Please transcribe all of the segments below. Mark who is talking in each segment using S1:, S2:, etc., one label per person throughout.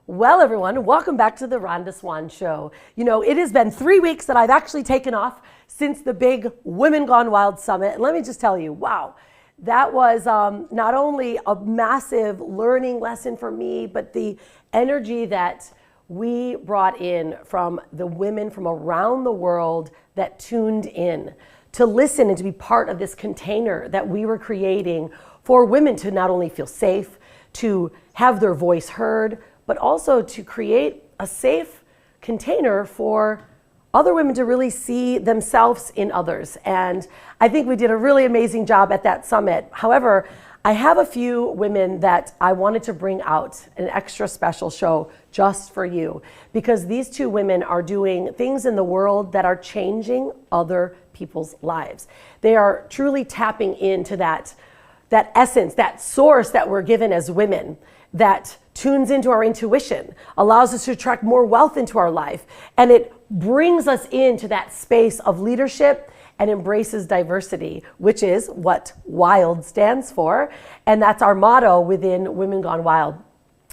S1: Well, everyone, welcome back to the Rhonda Swan Show. You know, it has been 3 weeks that I've actually taken off since the big Women Gone Wild Summit. And let me just tell you, wow, that was not only a massive learning lesson for me, but the energy that we brought in from the women from around the world that tuned in to listen and to be part of this container that we were creating for women to not only feel safe, to have their voice heard, but also to create a safe container for other women to really see themselves in others. And I think we did a really amazing job at that summit. However, I have a few women that I wanted to bring out an extra special show just for you, because these two women are doing things in the world that are changing other people's lives. They are truly tapping into that essence, that source that we're given as women, that tunes into our intuition, allows us to attract more wealth into our life, and it brings us into that space of leadership and embraces diversity, which is what WILD stands for, and that's our motto within Women Gone Wild.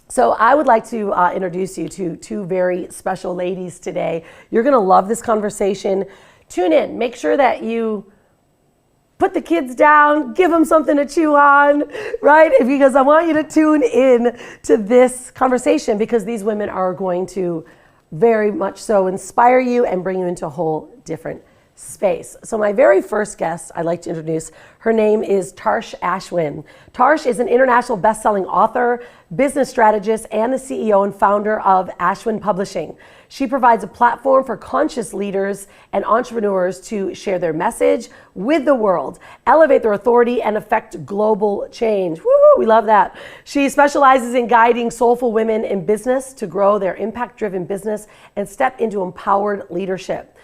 S1: So I would like to introduce you to two very special ladies today. You're gonna love this conversation. Tune in, make sure that you put the kids down, give them something to chew on, right? Because I want you to tune in to this conversation, because these women are going to very much so inspire you and bring you into a whole different space. So my very first guest I'd like to introduce, her name is Tarsh Ashwin. Tarsh is an international best-selling author, business strategist, and the CEO and founder of Ashwin Publishing. She provides a platform for conscious leaders and entrepreneurs to share their message with the world, elevate their authority, and affect global change. Woo, we love that. She specializes in guiding soulful women in business to grow their impact-driven business and step into empowered leadership.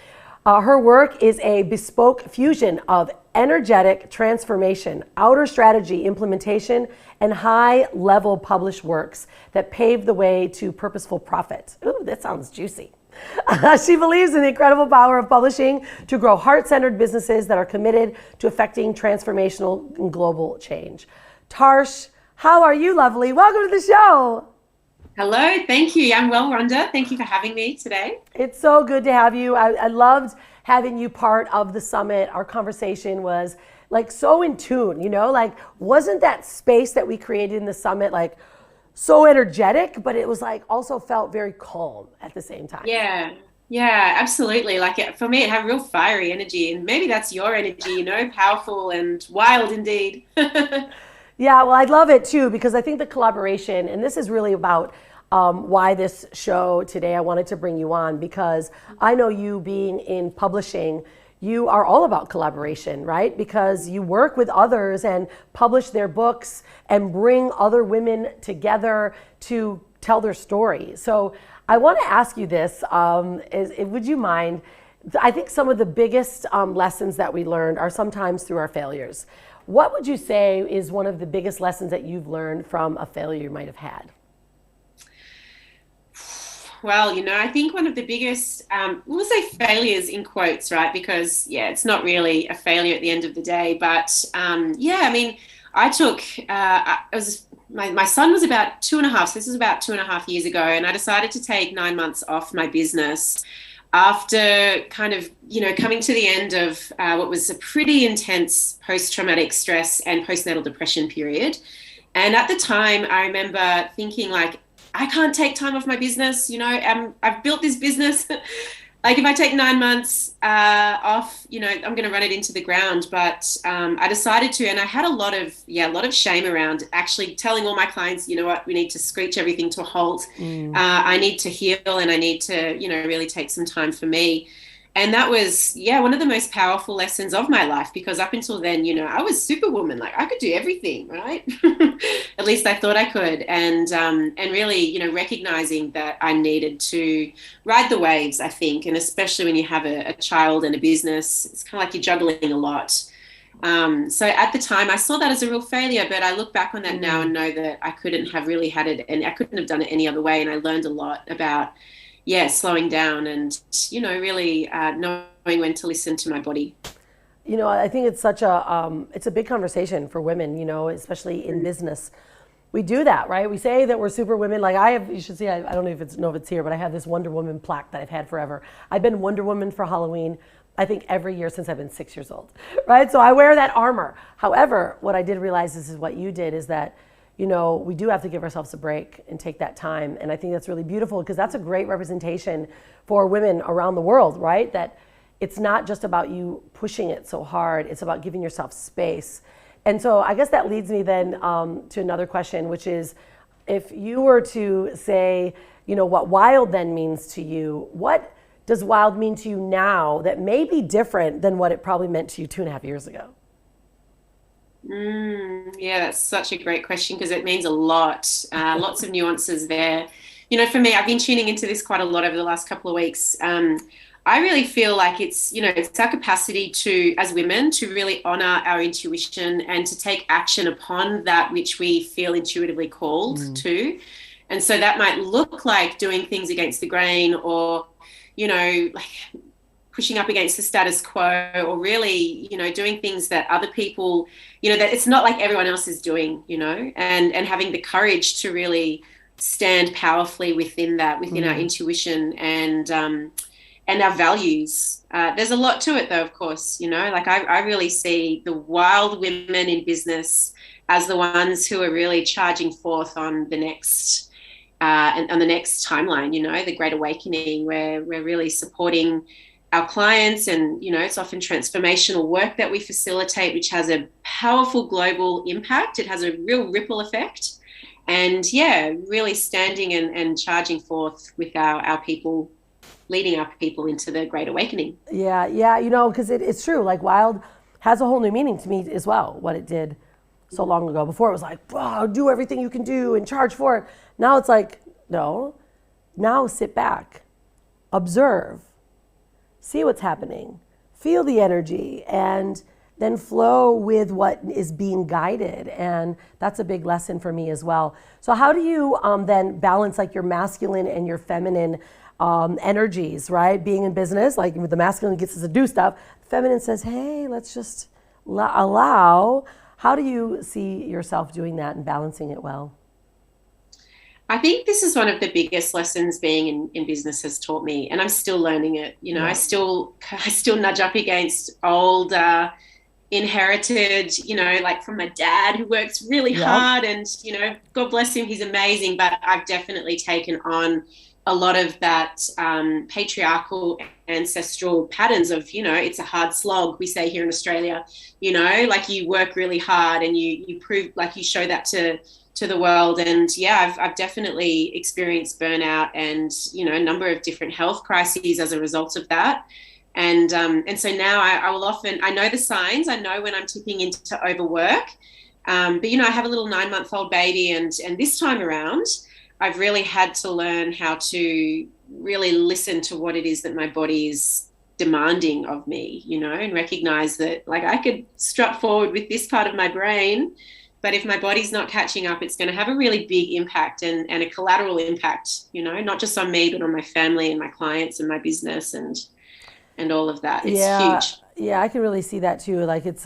S1: Her work is a bespoke fusion of energetic transformation, outer strategy implementation, and high-level published works that pave the way to purposeful profit. Ooh, that sounds juicy. She believes in the incredible power of publishing to grow heart-centered businesses that are committed to affecting transformational and global change. Tarsh, how are you, lovely? Welcome to the show.
S2: Hello, thank you. I'm well, Rhonda. Thank you for having me today.
S1: It's so good to have you. I loved having you part of the summit. Our conversation was like so in tune, you know, like wasn't that space that we created in the summit like so energetic, but it was like also felt very calm at the same time.
S2: Yeah, absolutely. Like for me, it had real fiery energy, and maybe that's your energy, you know, powerful and wild indeed.
S1: Yeah, well, I love it too, because I think the collaboration, and this is really about why this show today, I wanted to bring you on, because I know you being in publishing, you are all about collaboration, right? Because you work with others and publish their books and bring other women together to tell their story. So I want to ask you this, would you mind, I think some of the biggest lessons that we learned are sometimes through our failures. What would you say is one of the biggest lessons that you've learned from a failure you might have had?
S2: Well, you know, I think one of the biggest, we'll say failures in quotes, right? Because, yeah, it's not really a failure at the end of the day. But, yeah, I mean, I took, my son was about 2.5, so this was about 2.5 years ago, and I decided to take 9 months off my business after kind of, you know, coming to the end of what was a pretty intense post-traumatic stress and postnatal depression period. And at the time, I remember thinking like, I can't take time off my business. You know, I've built this business. Like if I take 9 months off, you know, I'm going to run it into the ground. But I decided to, and I had a lot of shame around actually telling all my clients, you know what, we need to screech everything to a halt. I need to heal, and I need to, you know, really take some time for me. And that was, one of the most powerful lessons of my life, because up until then, you know, I was superwoman. Like I could do everything, right? At least I thought I could. And really, you know, recognizing that I needed to ride the waves, I think. And especially when you have a child and a business, it's kind of like you're juggling a lot. So at the time I saw that as a real failure, but I look back on that now and know that I couldn't have really had it, and I couldn't have done it any other way. And I learned a lot about slowing down and, you know, really knowing when to listen to my body.
S1: You know, I think it's such a, it's a big conversation for women, you know, especially in business, we do that, right? We say that we're super women. Like I have, you should see, I don't know if it's here, but I have this Wonder Woman plaque that I've had forever. I've been Wonder Woman for Halloween, I think every year since I've been 6 years old, right? So I wear that armor. However, what I did realize, this is what you did, is that, you know, we do have to give ourselves a break and take that time. And I think that's really beautiful, because that's a great representation for women around the world, right? That it's not just about you pushing it so hard, it's about giving yourself space. And so I guess that leads me then to another question, which is, if you were to say, you know, what wild then means to you, what does wild mean to you now that may be different than what it probably meant to you 2.5 years ago?
S2: Yeah, that's such a great question, because it means a lot. Lots of nuances there. You know, for me, I've been tuning into this quite a lot over the last couple of weeks. I really feel like it's, you know, it's our capacity to, as women, to really honor our intuition and to take action upon that which we feel intuitively called to. And so that might look like doing things against the grain, or, you know, like pushing up against the status quo, or really, you know, doing things that other people, you know, that it's not like everyone else is doing, you know, and having the courage to really stand powerfully within that, within our intuition and our values. There's a lot to it, though, of course, you know, like I really see the wild women in business as the ones who are really charging forth on the next and on the next timeline, you know, the Great Awakening, where we're really supporting our clients. And, you know, it's often transformational work that we facilitate, which has a powerful global impact. It has a real ripple effect. And yeah, really standing and charging forth with our people, leading our people into the Great Awakening.
S1: Yeah, you know, because it's true. Like wild has a whole new meaning to me as well, what it did so long ago. Before it was like, wow, do everything you can do and charge for it. Now it's like, no, now sit back, observe, see what's happening, feel the energy, and then flow with what is being guided. And that's a big lesson for me as well. So how do you then balance like your masculine and your feminine energies, right? Being in business, like the masculine gets us to do stuff, the feminine says, hey, let's just allow. How do you see yourself doing that and balancing it well?
S2: I think this is one of the biggest lessons being in business has taught me, and I'm still learning it. You know, I still nudge up against old inherited, you know, like from my dad, who works really hard, and, you know, God bless him, he's amazing. But I've definitely taken on a lot of that patriarchal ancestral patterns of, you know, it's a hard slog, we say here in Australia, you know, like you work really hard and you prove, like you show that to the world. And yeah, I've definitely experienced burnout and, you know, a number of different health crises as a result of that. And so now I will often, I know the signs, I know when I'm tipping into overwork. But, you know, I have a little 9-month-old baby, and this time around, I've really had to learn how to really listen to what it is that my body is demanding of me, you know, and recognize that, like, I could strut forward with this part of my brain, but if my body's not catching up, it's going to have a really big impact and a collateral impact, you know, not just on me, but on my family and my clients and my business and all of that. It's huge.
S1: Yeah, I can really see that too. Like it's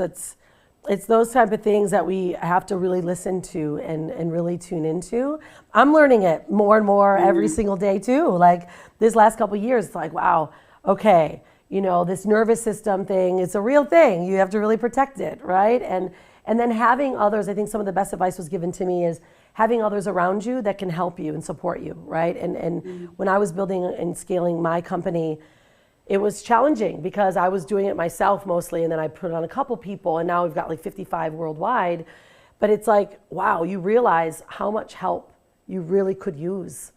S1: those type of things that we have to really listen to and really tune into. I'm learning it more and more every single day too. Like this last couple of years, it's like, wow, okay, you know, this nervous system thing, it's a real thing. You have to really protect it, right? And then having others, I think some of the best advice was given to me is having others around you that can help you and support you, right? And when I was building and scaling my company, it was challenging because I was doing it myself mostly, and then I put on a couple people, and now we've got like 55 worldwide. But it's like, wow, you realize how much help you really could use.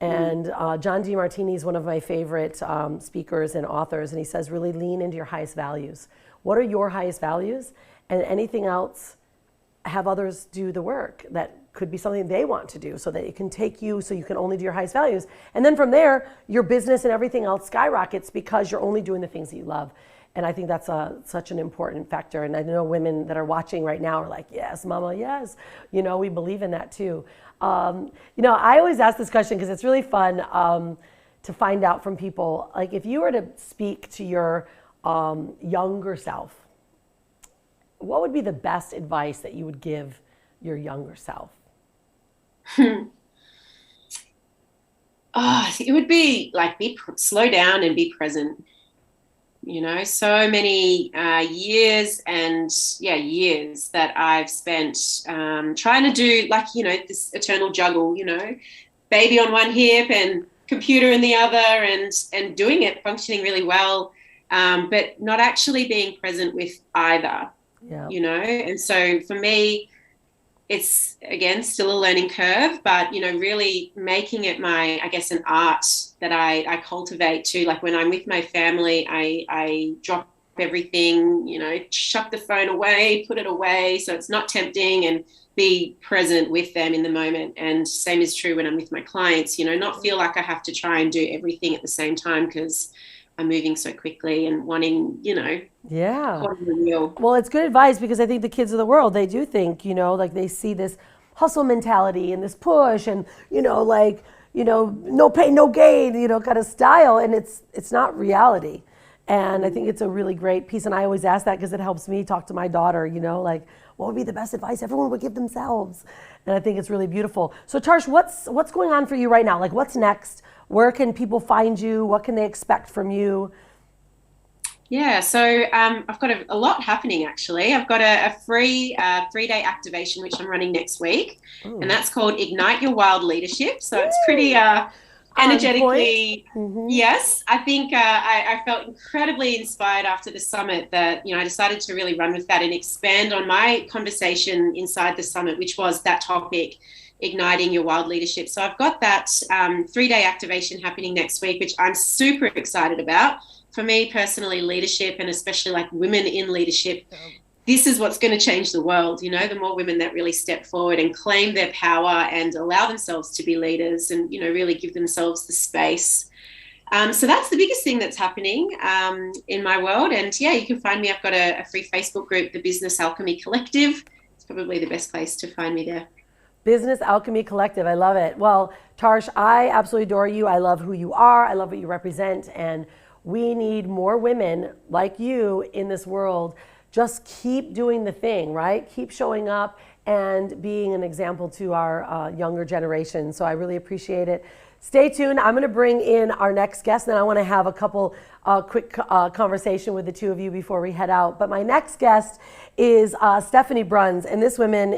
S1: And John DeMartini is one of my favorite speakers and authors, and he says, really lean into your highest values. What are your highest values? And anything else, have others do the work. That could be something they want to do so that it can take you so you can only do your highest values. And then from there, your business and everything else skyrockets because you're only doing the things that you love. And I think that's such an important factor. And I know women that are watching right now are like, yes, mama, yes. You know, we believe in that too. You know, I always ask this question because it's really fun to find out from people. Like if you were to speak to your younger self, what would be the best advice that you would give your younger self?
S2: I think it would be like slow down and be present. So many years and years that I've spent trying to do this eternal juggle, baby on one hip and computer in the other, and doing it, functioning really well, but not actually being present with either.
S1: Yeah.
S2: And so for me, it's again still a learning curve, but really making it my, I guess, an art that I cultivate too. Like when I'm with my family, I drop everything, shut the phone away, put it away so it's not tempting, and be present with them in the moment. And same is true when I'm with my clients, not feel like I have to try and do everything at the same time because I'm moving so quickly and wanting,
S1: Yeah.
S2: real.
S1: Well, it's good advice because I think the kids of the world, they do think, like they see this hustle mentality and this push and, no pain, no gain, kind of style. And it's not reality. And I think it's a really great piece. And I always ask that because it helps me talk to my daughter, what would be the best advice everyone would give themselves? And I think it's really beautiful. So Tarsh, what's going on for you right now? Like what's next? Where can people find you? What can they expect from you?
S2: Yeah, so I've got a lot happening actually. I've got a free 3-day activation which I'm running next week, and that's called Ignite Your Wild Leadership. So it's pretty energetically. Yes, I think I felt incredibly inspired after the summit that I decided to really run with that and expand on my conversation inside the summit, which was that topic. Igniting your wild leadership. So I've got that 3-day activation happening next week, which I'm super excited about. For me personally, leadership, and especially like women in leadership, this is what's going to change the world. The more women that really step forward and claim their power and allow themselves to be leaders and, really give themselves the space. So that's the biggest thing that's happening in my world. And yeah, you can find me. I've got a free Facebook group, the Business Alchemy Collective. It's probably the best place to find me there.
S1: Business Alchemy Collective. I love it. Well, Tarsh, I absolutely adore you. I love who you are. I love what you represent. And we need more women like you in this world. Just keep doing the thing, right? Keep showing up and being an example to our younger generation. So I really appreciate it. Stay tuned. I'm going to bring in our next guest, and then I want to have a couple quick conversation with the two of you before we head out. But my next guest is Stefanie Bruns, and this woman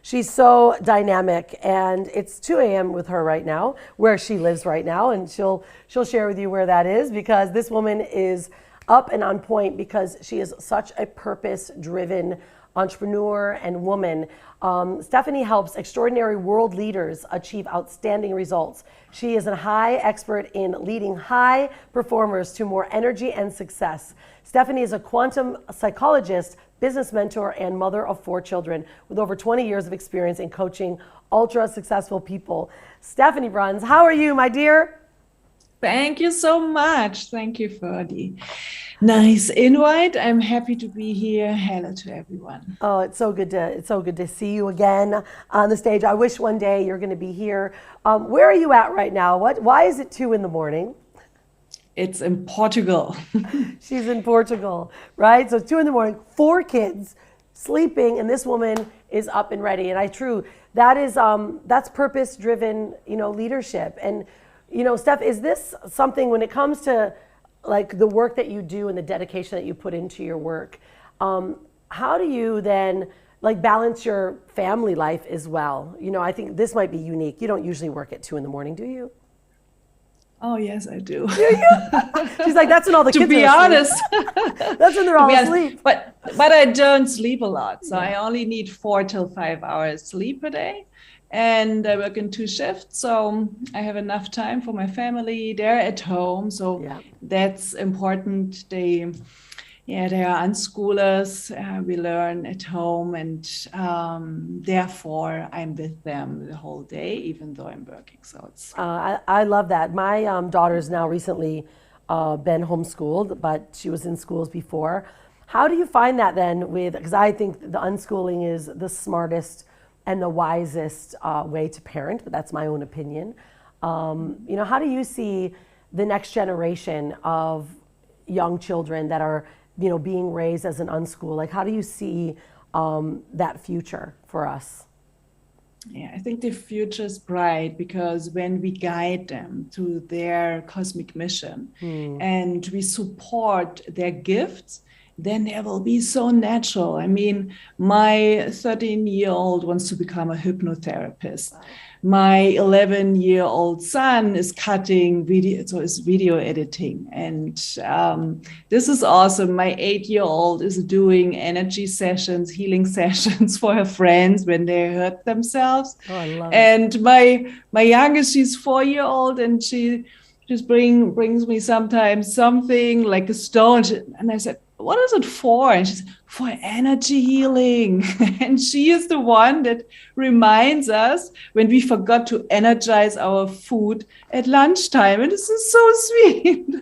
S1: she's so dynamic, and it's 2 a.m. with her right now, where she lives right now, and she'll share with you where that is, because this woman is up and on point because she is such a purpose-driven entrepreneur and woman. Stefanie helps extraordinary world leaders achieve outstanding results. She is a high expert in leading high performers to more energy and success. Stefanie is a quantum psychologist, business mentor, and mother of 4 children with over 20 years of experience in coaching ultra successful people. Stefanie Bruns, how are you, my dear?
S3: Thank you so much. Thank you for the nice invite. I'm happy to be here. Hello to everyone.
S1: Oh, it's so good to see you again on the stage. I wish one day you're going to be here. Where are you at right now? Why is it 2 a.m?
S3: It's in Portugal.
S1: She's in Portugal, right? So 2 a.m, 4 kids sleeping, and this woman is up and ready. And that's purpose-driven, leadership. And Steph, is this something when it comes to like the work that you do and the dedication that you put into your work, how do you then like balance your family life as well? I think this might be unique. You don't usually work at 2 a.m, do you?
S3: Oh, yes, I do.
S1: Do you? She's like, that's when all the kids
S3: to be honest.
S1: That's when they're all asleep.
S3: But I don't sleep a lot. So I only need 4 till 5 hours sleep a day. And I work in 2 shifts, so I have enough time for my family. They're at home, so that's important. They are unschoolers. We learn at home, and therefore I'm with them the whole day, even though I'm working. So it's.
S1: I love that. My daughter's now recently been homeschooled, but she was in schools before. How do you find that then? Because I think the unschooling is the smartest and the wisest way to parent, but that's my own opinion. How do you see the next generation of young children that are, being raised as an unschool? Like, how do you see that future for us?
S3: Yeah, I think the future is bright because when we guide them to their cosmic mission and we support their gifts, then they will be so natural. I mean, my 13-year-old wants to become a hypnotherapist. My 11-year-old son is cutting video, so is video editing. And this is awesome. My 8-year-old is doing energy sessions, healing sessions for her friends when they hurt themselves.
S1: Oh, I love
S3: and my youngest, she's 4-year-old, and she just brings me sometimes something like a stone. And I said, what is it for? And she said, for energy healing. And she is the one that reminds us when we forgot to energize our food at lunchtime. And this is so sweet.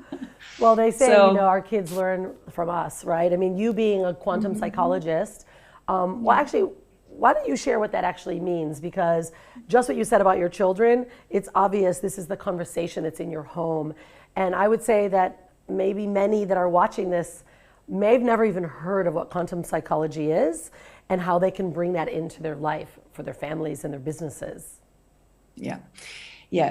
S1: Well, they say, our kids learn from us, right? I mean, you being a quantum psychologist, well, actually, why don't you share what that actually means? Because just what you said about your children, it's obvious this is the conversation that's in your home. And I would say that maybe many that are watching this may have never even heard of what quantum psychology is and how they can bring that into their life for their families and their businesses.
S3: Yeah.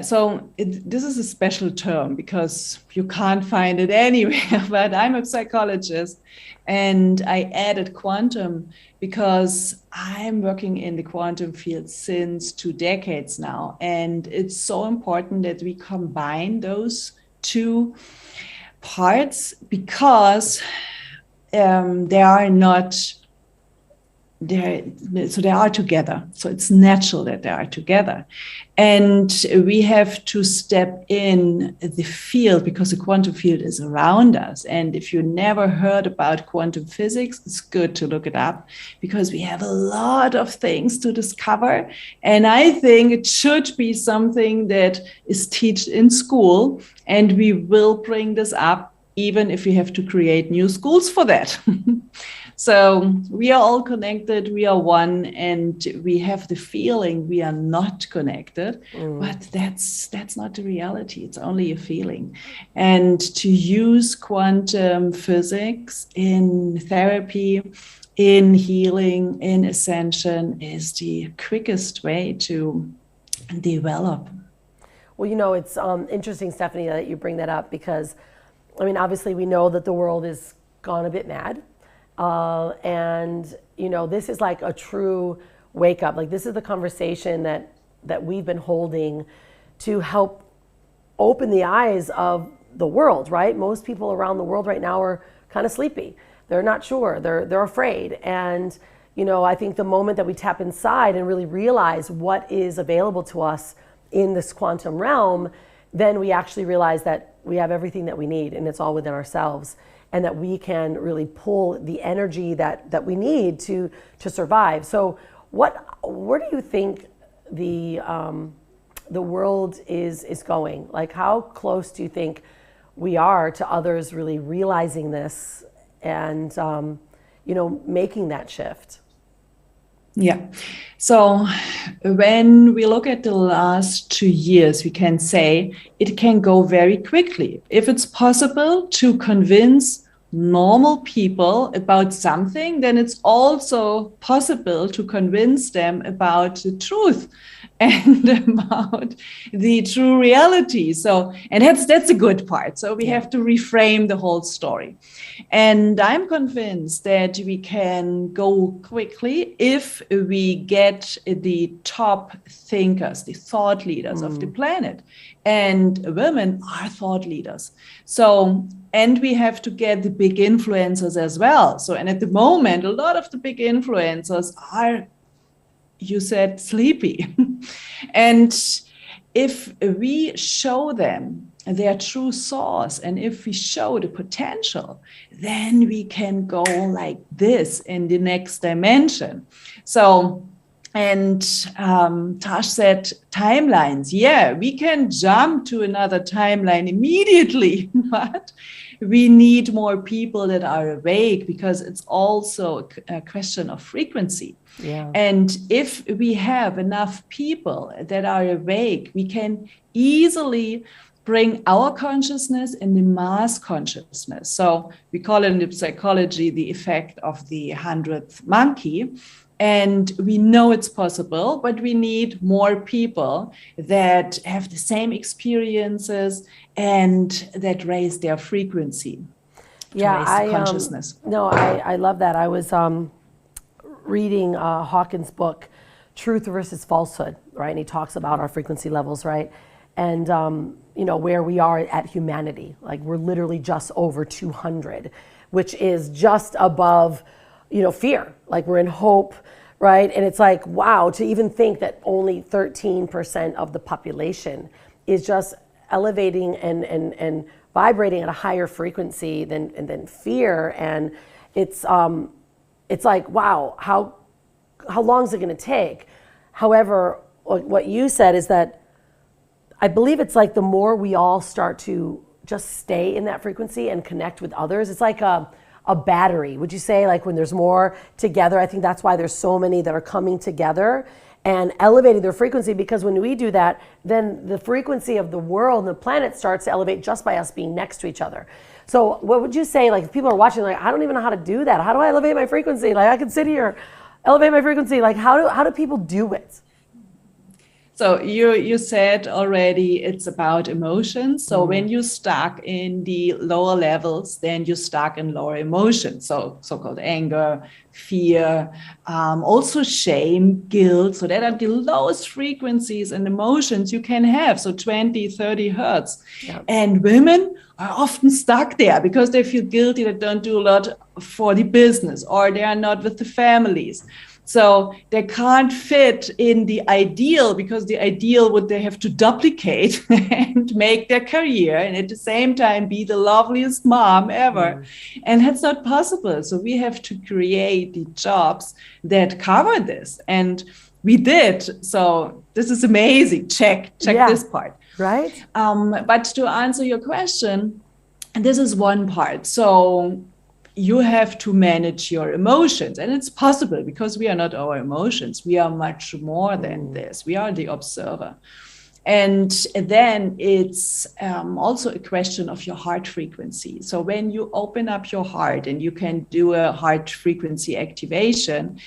S3: So this is a special term because you can't find it anywhere, but I'm a psychologist and I added quantum because I'm working in the quantum field since 2 decades now. And it's so important that we combine those two parts because they are not there, so they are together. So it's natural that they are together. And we have to step in the field because the quantum field is around us. And if you never heard about quantum physics, it's good to look it up because we have a lot of things to discover. And I think it should be something that is taught in school, and we will bring this up even if we have to create new schools for that. So we are all connected, we are one, and we have the feeling we are not connected, but that's not the reality. It's only a feeling. And to use quantum physics in therapy, in healing, in ascension is the quickest way to develop.
S1: Well, it's interesting, Stefanie, that you bring that up because, I mean, obviously we know that the world is gone a bit mad. And this is like a true wake up. Like this is the conversation that we've been holding to help open the eyes of the world, right? Most people around the world right now are kind of sleepy. They're not sure. They're afraid. And, I think the moment that we tap inside and really realize what is available to us in this quantum realm, then we actually realize that we have everything that we need and it's all within ourselves. And that we can really pull the energy that we need to survive. So, where do you think the world is going? Like, how close do you think we are to others really realizing this and making that shift?
S3: Yeah. So when we look at the last 2 years, we can say it can go very quickly. If it's possible to convince normal people about something, then it's also possible to convince them about the truth and about the true reality. So, and that's a good part. So we have to reframe the whole story. And I'm convinced that we can go quickly if we get the top thinkers, the thought leaders of the planet. And women are thought leaders. So, and we have to get the big influencers as well. So, and at the moment, a lot of the big influencers are, you said, sleepy. And if we show them their true source, and if we show the potential, then we can go like this in the next dimension. So, and Tarsh said timelines. Yeah, we can jump to another timeline immediately, but we need more people that are awake because it's also a question of frequency.
S1: Yeah.
S3: And if we have enough people that are awake, we can easily bring our consciousness in the mass consciousness. So we call it in psychology the effect of the 100th monkey. And we know it's possible, but we need more people that have the same experiences and that raise their frequency.
S1: Yeah,
S3: raise the consciousness.
S1: I love that. I was reading Hawkins' book, Truth versus Falsehood, right? And he talks about our frequency levels, right? And where we are at humanity, like we're literally just over 200, which is just above, fear. Like we're in hope, right? And it's like, wow, to even think that only 13% of the population is just elevating and vibrating at a higher frequency than fear. And it's like, wow, how long is it going to take? However, what you said is that I believe it's like the more we all start to just stay in that frequency and connect with others, it's like a battery. Would you say, like when there's more together? I think that's why there's so many that are coming together and elevating their frequency, because when we do that, then the frequency of the world and the planet starts to elevate just by us being next to each other. So what would you say, like if people are watching, like, I don't even know how to do that. How do I elevate my frequency? Like I could sit here, elevate my frequency. Like how do people do it?
S3: So you said already it's about emotions. So when you're stuck in the lower levels, then you're stuck in lower emotions. So-called anger, fear, also shame, guilt. So that are the lowest frequencies and emotions you can have. So 20, 30 hertz. Yep. And women are often stuck there because they feel guilty, they don't do a lot for the business, or they are not with the families. So they can't fit in the ideal, because the ideal would they have to duplicate and make their career and at the same time be the loveliest mom ever. And that's not possible. So we have to create the jobs that cover this. And we did. So this is amazing. Check this part.
S1: Right.
S3: But to answer your question, and this is one part. So you have to manage your emotions, and it's possible because we are not our emotions. We are much more than this. We are the observer. And then it's also a question of your heart frequency. So when you open up your heart, and you can do a heart frequency activation,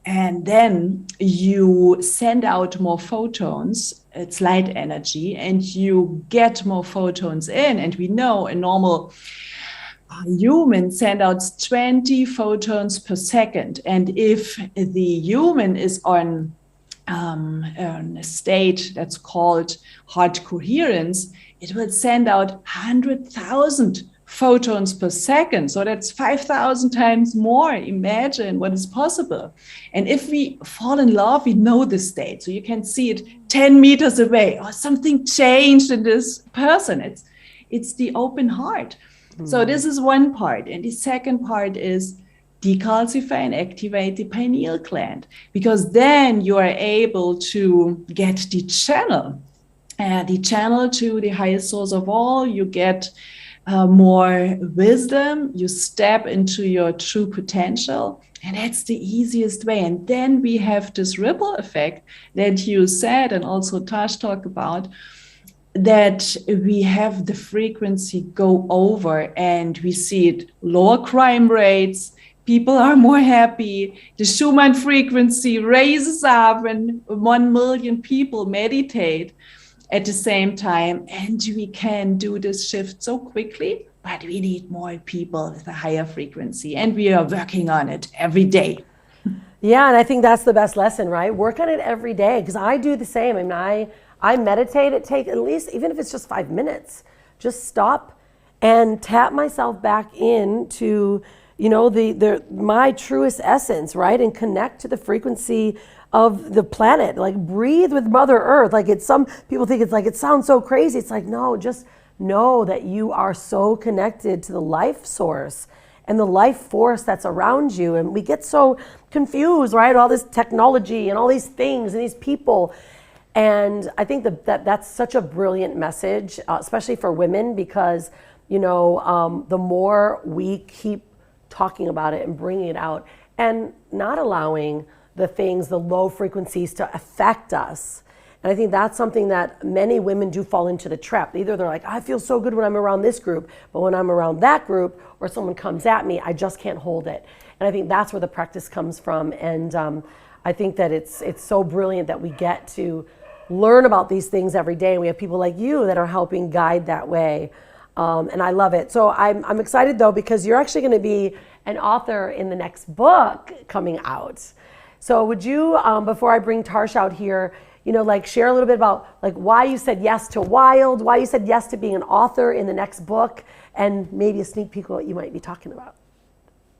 S3: and then you send out more photons, it's light energy, and you get more photons in. And we know a normal human send out 20 photons per second. And if the human is on a state that's called heart coherence, it will send out 100,000 photons per second. So that's 5,000 times more. Imagine what is possible. And if we fall in love, we know the state. So you can see it 10 meters away. Oh, something changed in this person. It's the open heart. So this is one part. And the second part is decalcify and activate the pineal gland, because then you are able to get the channel to the highest source of all. You get more wisdom, you step into your true potential, and that's the easiest way. And then we have this ripple effect that you said, and also Tarsh talked about, that we have the frequency go over, and we see it lower crime rates, people are more happy, the Schumann frequency raises up when 1 million people meditate at the same time, and we can do this shift so quickly, but we need more people with a higher frequency, and we are working on it every day.
S1: Yeah, and I think that's the best lesson, right? Work on it every day, because I do the same. I mean, I meditate. It takes at least, even if it's just 5 minutes, just stop and tap myself back into, my truest essence, right? And connect to the frequency of the planet. Like breathe with Mother Earth. Like some people think it's like, it sounds so crazy. It's like, no, just know that you are so connected to the life source and the life force that's around you. And we get so confused, right? All this technology and all these things and these people. And I think that's such a brilliant message, especially for women, because, the more we keep talking about it and bringing it out and not allowing the low frequencies to affect us. And I think that's something that many women do fall into the trap. Either they're like, I feel so good when I'm around this group, but when I'm around that group or someone comes at me, I just can't hold it. And I think that's where the practice comes from. And I think that it's so brilliant that we get to learn about these things every day. And we have people like you that are helping guide that way. And I love it. So I'm excited though, because you're actually going to be an author in the next book coming out. So would you, before I bring Tarsh out here, like share a little bit about like why you said yes to Wild, why you said yes to being an author in the next book, and maybe a sneak peek of what you might be talking about.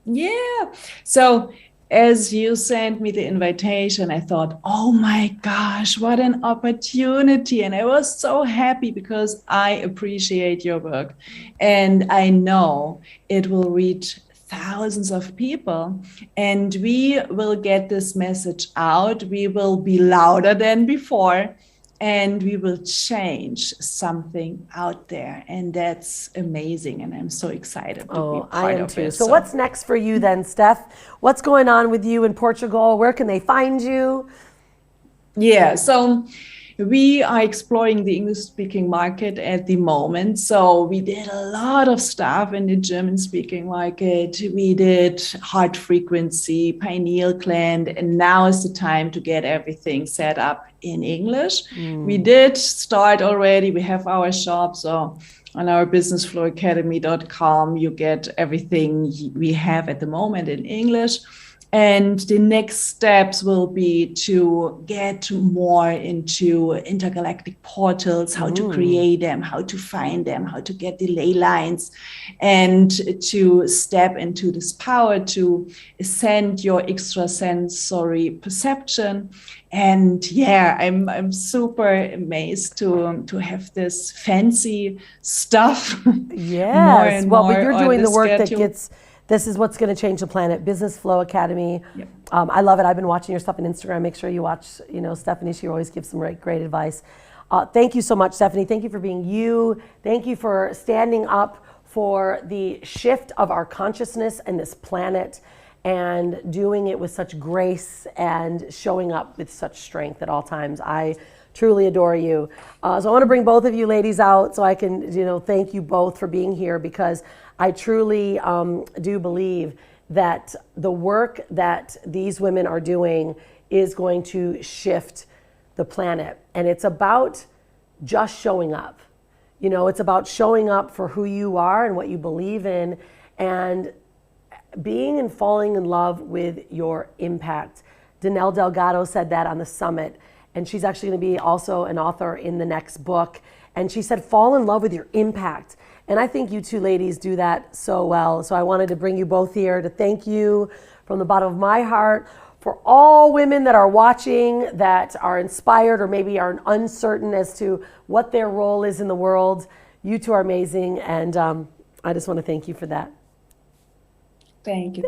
S3: Yeah. So as you sent me the invitation, I thought, oh my gosh, what an opportunity. And I was so happy because I appreciate your work. And I know it will reach thousands of people, and we will get this message out. We will be louder than before, and we will change something out there. And that's amazing. And I'm so excited to be part of it.
S1: So what's next for you then, Steph? What's going on with you in Portugal? Where can they find you?
S3: Yeah, so we are exploring the English-speaking market at the moment. So we did a lot of stuff in the German-speaking market. We did heart frequency, pineal gland, and now is the time to get everything set up in English. We did start already. We have our shop. So on our businessflowacademy.com, you get everything we have at the moment in English. And the next steps will be to get more into intergalactic portals, how to create them, how to find them, how to get the ley lines, and to step into this power to ascend your extrasensory perception. And yeah, I'm super amazed to have this fancy stuff.
S1: Yes, well, but you're doing the work that gets. This is what's going to change the planet. Business Flow Academy. Yep. I love it. I've been watching your stuff on Instagram. Make sure you watch, Stefanie. She always gives some great advice. Thank you so much, Stefanie. Thank you for being you. Thank you for standing up for the shift of our consciousness and this planet, and doing it with such grace and showing up with such strength at all times. I truly adore you. So I want to bring both of you ladies out so I can, thank you both for being here, because I truly do believe that the work that these women are doing is going to shift the planet. And it's about just showing up. It's about showing up for who you are and what you believe in, and being and falling in love with your impact. Danelle Delgado said that on the summit, and she's actually going to be also an author in the next book. And she said, fall in love with your impact. And I think you two ladies do that so well. So I wanted to bring you both here to thank you from the bottom of my heart for all women that are watching, that are inspired or maybe are uncertain as to what their role is in the world. You two are amazing. And I just want to thank you for that.
S3: Thank you.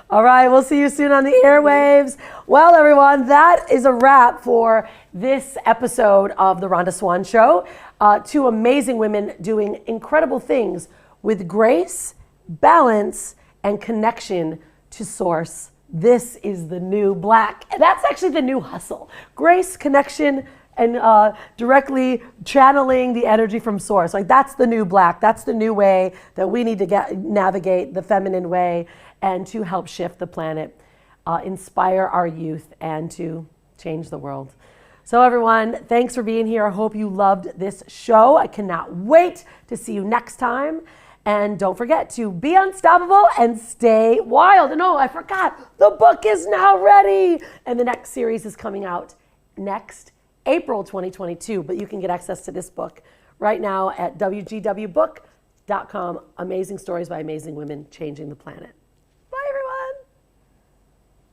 S1: All right, we'll see you soon on the airwaves. Well, everyone, that is a wrap for this episode of the Rhonda Swan Show. Two amazing women doing incredible things with grace, balance, and connection to source. This is the new black. That's actually the new hustle. Grace, connection, and directly channeling the energy from source. Like, that's the new black. That's the new way that we need to navigate the feminine way, and to help shift the planet, inspire our youth, and to change the world. So everyone, thanks for being here. I hope you loved this show. I cannot wait to see you next time. And don't forget to be unstoppable and stay wild. And I forgot, the book is now ready. And the next series is coming out next April 2022, but you can get access to this book right now at WGWbook.com. Amazing stories by amazing women changing the planet.